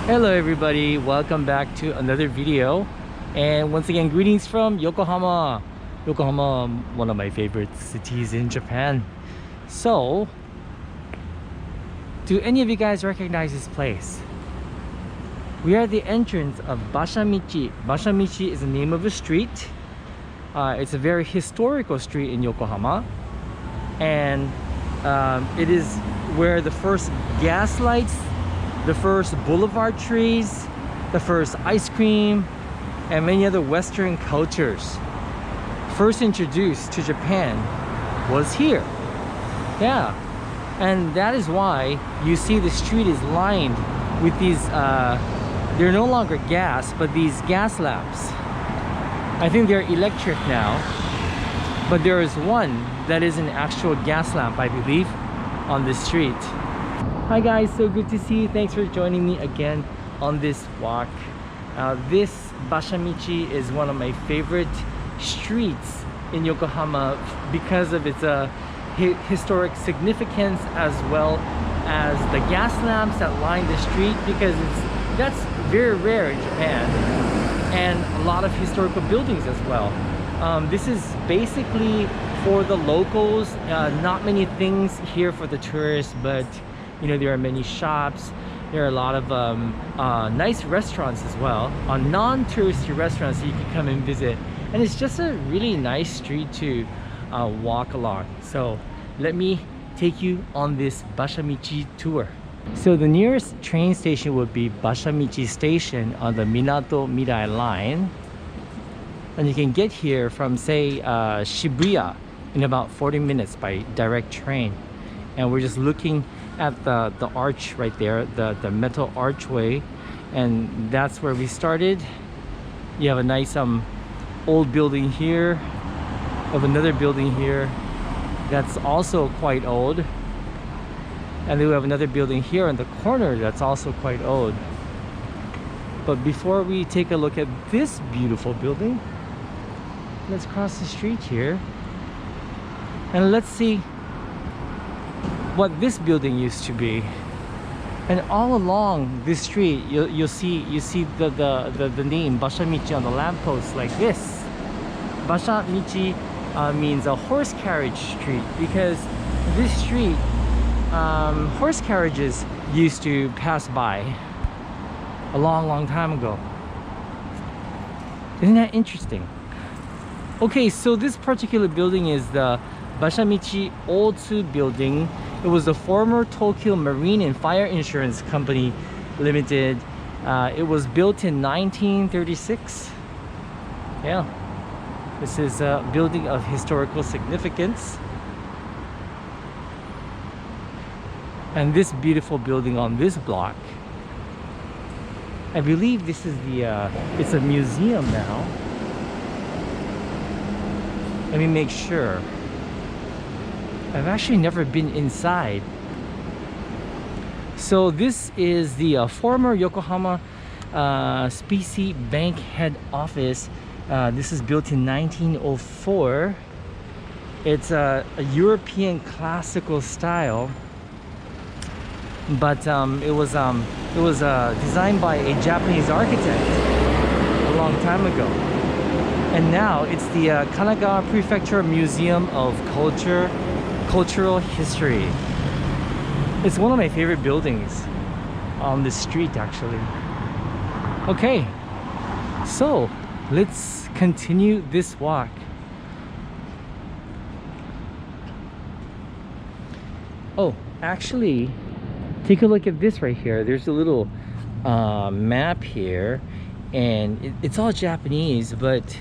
Hello everybody, welcome back to another video. And once again, greetings from Yokohama. Yokohama, one of my favorite cities in Japan. So, do any of you guys recognize this place? We are at the entrance of Bashamichi. Bashamichi is the name of a street. It's a very historical street in Yokohama. And it is where the first gas lights, the first boulevard trees, the first ice cream, and many other Western cultures first introduced to Japan was here. Yeah, and that is why you see the street is lined with these, they're no longer gas, but these gas lamps. I think they're electric now, but there is one that is an actual gas lamp, I believe, on this street. Hi guys, so good to see you. Thanks for joining me again on this walk. This Bashamichi is one of my favorite streets in Yokohama because of its historic significance, as well as the gas lamps that line the street, because that's very rare in Japan, and a lot of historical buildings as well. This is basically for the locals. Not many things here for the tourists, but you know, there are many shops. There are a lot of nice restaurants as well, non-touristy restaurants that you can come and visit. And it's just a really nice street to walk along. So let me take you on this Bashamichi tour. So the nearest train station would be Bashamichi Station on the Minato Mirai line. And you can get here from, say, Shibuya in about 40 minutes by direct train. And we're just looking at the arch right there, the metal archway, and that's where we started. You have a nice old building here, of another building here that's also quite old, and then we have another building here in the corner that's also quite old. But before we take a look at this beautiful building, let's cross the street here and let's see what this building used to be. And all along this street, you see the name Bashamichi on the lamppost like this. Bashamichi means a horse carriage street, because this street, horse carriages used to pass by a long time ago. Isn't that interesting? Okay, so this particular building is the Bashamichi Otsu building. It was the former Tokyo Marine and Fire Insurance Company Limited. It was built in 1936. Yeah, this is a building of historical significance. And this beautiful building on this block, I believe this is it's a museum now. Let me make sure. I've actually never been inside. So this is the former Yokohama Specie Bank head office. This is built in 1904. It's a European classical style, but it was designed by a Japanese architect a long time ago. And now it's the Kanagawa Prefecture Museum of Cultural History. It's one of my favorite buildings on this street, actually. Okay, so let's continue this walk. Oh, actually, take a look at this right here. There's a little map here, and it's all Japanese, but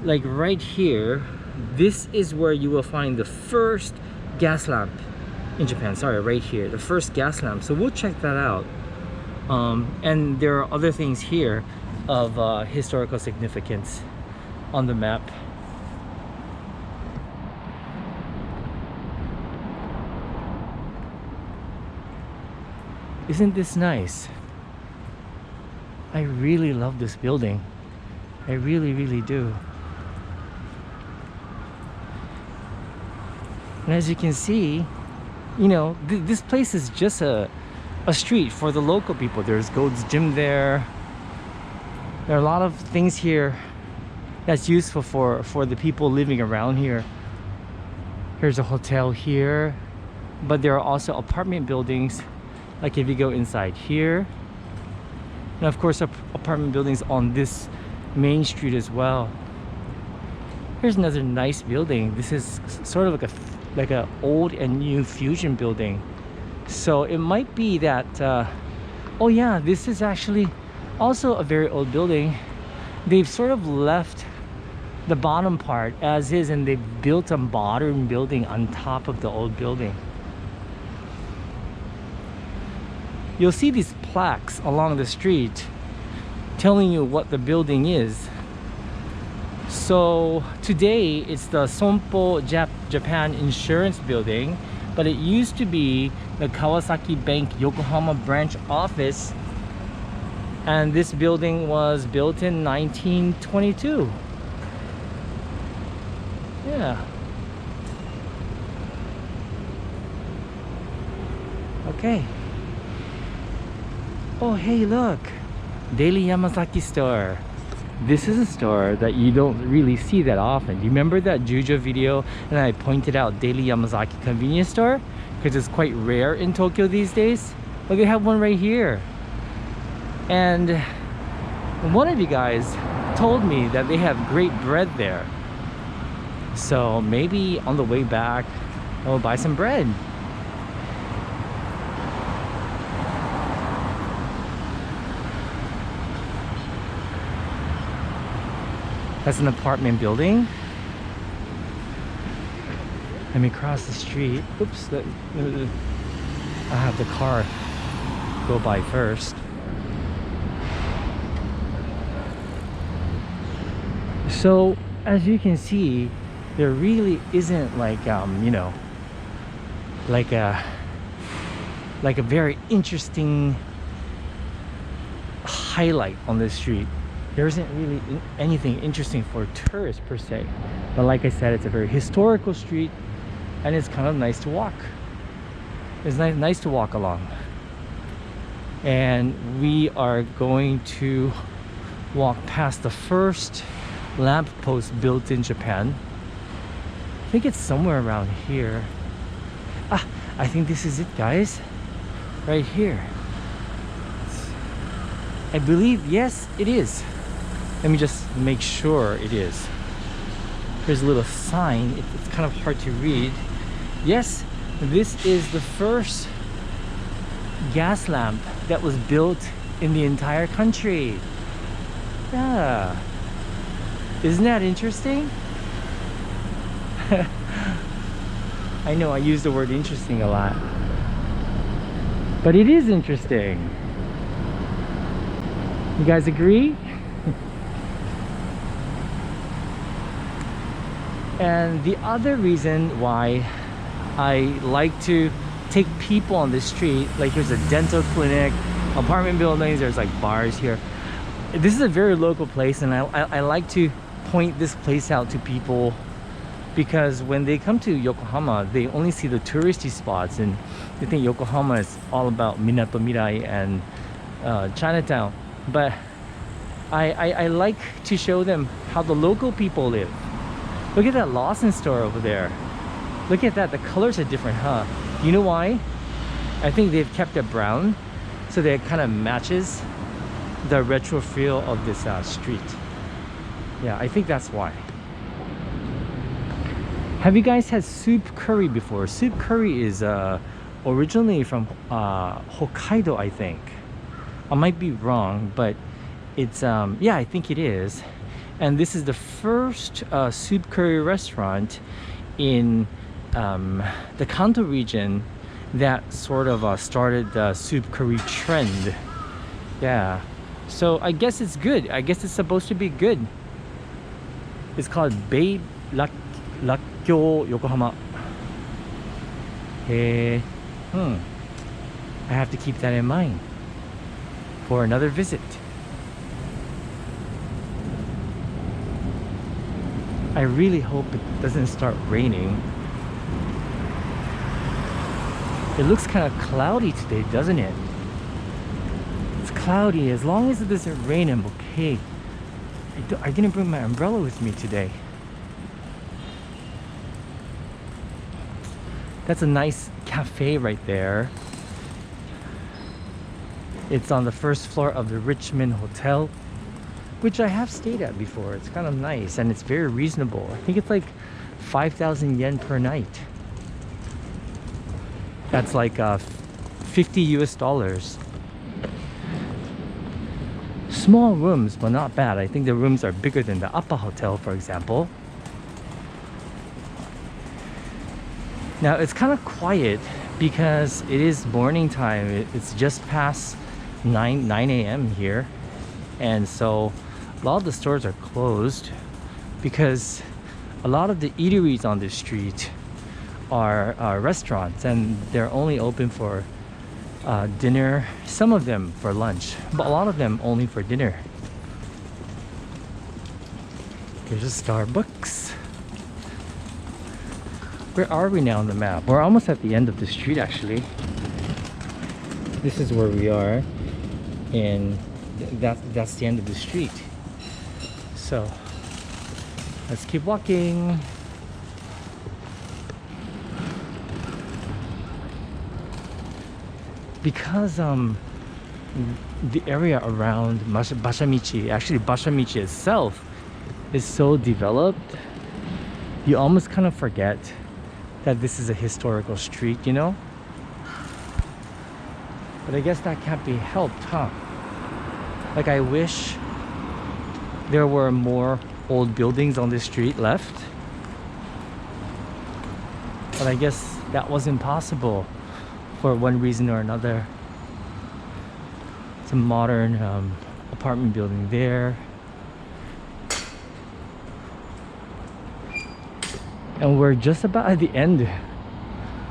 like right here, this is where you will find the first gas lamp in Japan. Sorry, right here, the first gas lamp. So we'll check that out. And there are other things here of historical significance on the map. Isn't this nice? I really love this building. I really do. And as you can see, you know, this place is just a a street for the local people. There's Gold's Gym there. There are a lot of things here that's useful for the people living around here. Here's a hotel here, but there are also apartment buildings, like if you go inside here, and of course apartment buildings on this main street as well. Here's another nice building. This is sort of like a old and new fusion building, so it might be that oh yeah, this is actually also a very old building. They've sort of left the bottom part as is, and they've built a modern building on top of the old building. You'll see these plaques along the street telling you what the building is. So today it's the Sompo Japan Insurance Building, but it used to be the Kawasaki Bank Yokohama branch office, and this building was built in 1922. Yeah. Okay. Oh hey, look, Daily Yamazaki store. This is a store that you don't really see that often. Do you remember that Jujo video and I pointed out Daily Yamazaki convenience store? Because it's quite rare in Tokyo these days. Well, they have one right here. And one of you guys told me that they have great bread there. So maybe on the way back, I'll buy some bread. That's an apartment building. Let me cross the street. Oops, I have the car go by first. So as you can see, there really isn't like you know, like a very interesting highlight on this street. There isn't really anything interesting for tourists per se, but like I said, it's a very historical street and it's kind of nice to walk. It's nice to walk along. And we are going to walk past the first lamppost built in Japan. I think it's somewhere around here. Ah, I think this is it, guys. Right here. I believe, yes, it is. Let me just make sure it is. There's a little sign. It's kind of hard to read. Yes, this is the first gas lamp that was built in the entire country. Yeah. Isn't that interesting? I know I use the word interesting a lot, but it is interesting. You guys agree? And the other reason why I like to take people on the street, like here's a dental clinic, apartment buildings, there's like bars here. This is a very local place, and I like to point this place out to people, because when they come to Yokohama, they only see the touristy spots and they think Yokohama is all about Minato Mirai and Chinatown. But I like to show them how the local people live. Look at that Lawson store over there. Look at that, the colors are different, huh? You know why? I think they've kept it brown, so that it kind of matches the retro feel of this street. Yeah, I think that's why. Have you guys had soup curry before? Soup curry is originally from Hokkaido, I think. I might be wrong, but it's yeah, I think it is. And this is the first soup curry restaurant in the Kanto region that sort of started the soup curry trend. Yeah, so I guess it's good. I guess it's supposed to be good. It's called Bei Rakkyo Yokohama. Hey, I have to keep that in mind for another visit. I really hope it doesn't start raining. It looks kind of cloudy today, doesn't it? cloudy. As long as it doesn't rain, I'm okay. I didn't bring my umbrella with me today. That's a nice cafe right there. It's on the first floor of the Richmond Hotel, which I have stayed at before. It's kind of nice and it's very reasonable. I think it's like 5,000 yen per night. That's like 50 US dollars. Small rooms, but not bad. I think the rooms are bigger than the Appa Hotel, for example. Now it's kind of quiet because it is morning time. It's just past 9 a.m. here, and so a lot of the stores are closed because a lot of the eateries on this street are restaurants, and they're only open for dinner, some of them for lunch, but a lot of them only for dinner. Here's a Starbucks. Where are we now on the map? We're almost at the end of the street actually. This is where we are, and that's the end of the street. So let's keep walking. Because the area around Bashamichi, actually Bashamichi itself, is so developed, you almost kind of forget that this is a historical street, you know? But I guess that can't be helped, huh? Like, I wish there were more old buildings on this street left, but I guess that was impossible for one reason or another. It's a modern apartment building there. And we're just about at the end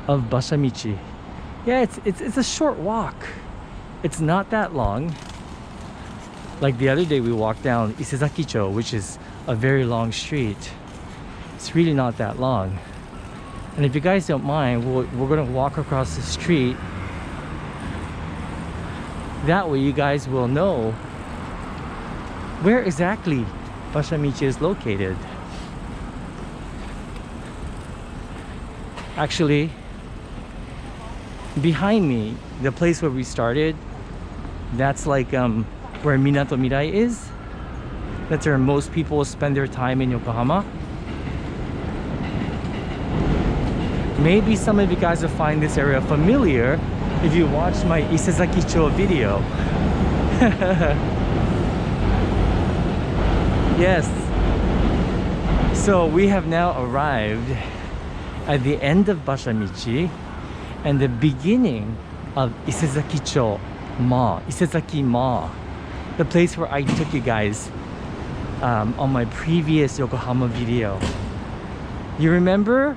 of Bashamichi. Yeah, it's a short walk. It's not that long. Like the other day we walked down Isezaki-cho, which is a very long street. It's really not that long. And if you guys don't mind, we're gonna walk across the street. That way you guys will know where exactly Bashamichi is located. Actually, behind me, the place where we started, that's like where Minato Mirai is. That's where most people spend their time in Yokohama. Maybe some of you guys will find this area familiar if you watched my Isezaki-cho video. Yes. So we have now arrived at the end of Bashamichi and the beginning of Isezaki-cho Ma, Isezaki Ma, the place where I took you guys on my previous Yokohama video. You remember?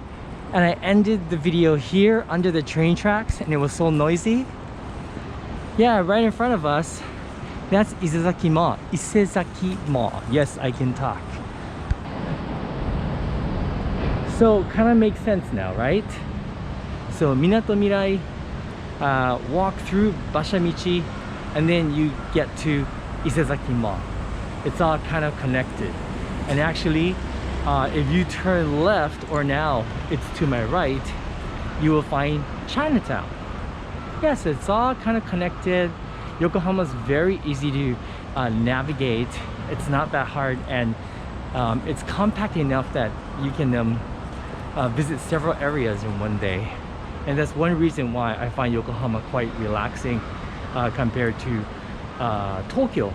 And I ended the video here under the train tracks and it was so noisy. Yeah, right in front of us, that's Isezaki Ma. Isezaki Ma. Yes, I can talk. So kind of makes sense now, right? So Minato Mirai, walk through Bashamichi, and then you get to Isezaki Ma. It's all kind of connected. And actually, if you turn left, or now it's to my right, you will find Chinatown. Yes, it's all kind of connected. Yokohama is very easy to navigate. It's not that hard, and it's compact enough that you can visit several areas in one day. And that's one reason why I find Yokohama quite relaxing compared to Tokyo,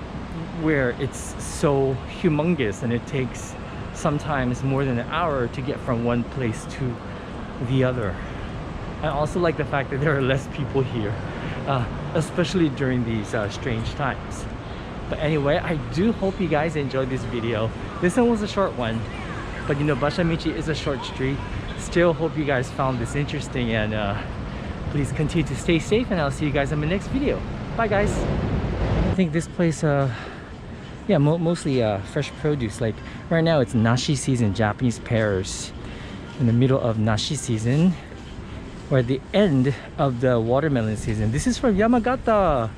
where it's so humongous and it takes sometimes more than an hour to get from one place to the other. I also like the fact that there are less people here, especially during these strange times. But anyway, I do hope you guys enjoyed this video. This one was a short one, but you know, Bashamichi is a short street. Still hope you guys found this interesting, and please continue to stay safe, and I'll see you guys in my next video. Bye guys. I think this place yeah, mostly fresh produce. Like right now it's nashi season, Japanese pears, in the middle of nashi season, or at the end of the watermelon season. This is from Yamagata.